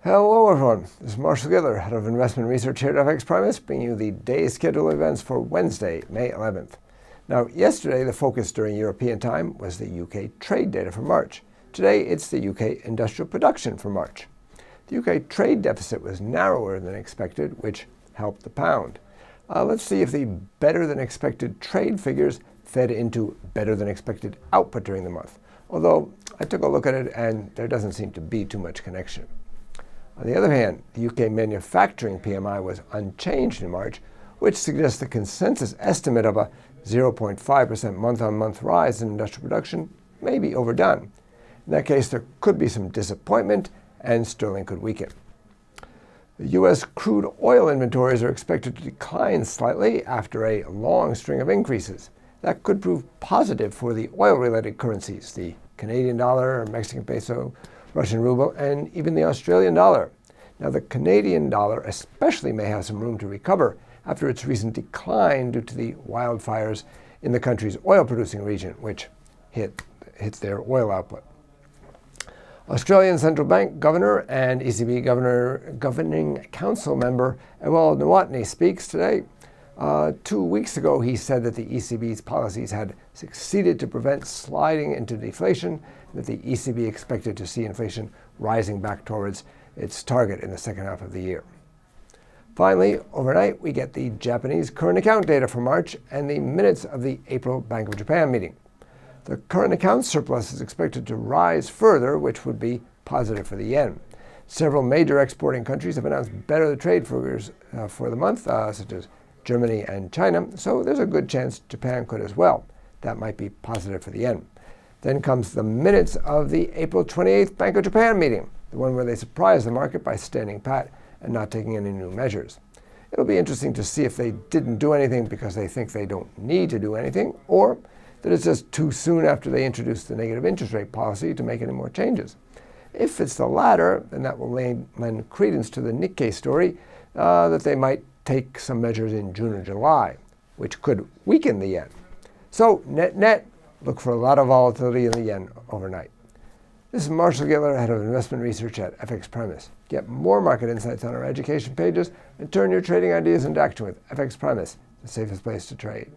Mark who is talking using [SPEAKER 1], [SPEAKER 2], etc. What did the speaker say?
[SPEAKER 1] Hello everyone, this is Marshall Gittler, Head of Investment Research here at FXPRIMUS, bringing you the day's schedule of events for Wednesday, May 11th. Now, yesterday the focus during European time was the UK trade data for March. Today it's the UK industrial production for March. The UK trade deficit was narrower than expected, which helped the pound. Let's see if the better than expected trade figures fed into better than expected output during the month. Although I took a look at it and there doesn't seem to be too much connection. On the other hand, the UK Manufacturing PMI was unchanged in March, which suggests the consensus estimate of a 0.5% month-on-month rise in industrial production may be overdone. In that case, there could be some disappointment and sterling could weaken. The U.S. crude oil inventories are expected to decline slightly after a long string of increases. That could prove positive for the oil-related currencies, the Canadian dollar, Mexican peso, Russian ruble, and even the Australian dollar. Now, the Canadian dollar especially may have some room to recover after its recent decline due to the wildfires in the country's oil-producing region, which hits their oil output. Australian Central Bank Governor and ECB Governing Council member Ewell Nwatney speaks today. 2 weeks ago, he said that the ECB's policies had succeeded to prevent sliding into deflation, and that the ECB expected to see inflation rising back towards its target in the second half of the year. Finally, overnight, we get the Japanese current account data for March and the minutes of the April Bank of Japan meeting. The current account surplus is expected to rise further, which would be positive for the yen. Several major exporting countries have announced better trade figures for the month, such as Germany and China, so there's a good chance Japan could as well. That might be positive for the yen. Then comes the minutes of the April 28th Bank of Japan meeting, the one where they surprised the market by standing pat and not taking any new measures. It'll be interesting to see if they didn't do anything because they think they don't need to do anything, or that it's just too soon after they introduced the negative interest rate policy to make any more changes. If it's the latter, then that will lend credence to the Nikkei story that they might take some measures in June or July, which could weaken the yen. So net-net, look for a lot of volatility in the yen overnight. This is Marshall Gittler, Head of Investment Research at FXPRIMUS. Get more market insights on our education pages and turn your trading ideas into action with FXPRIMUS, the safest place to trade.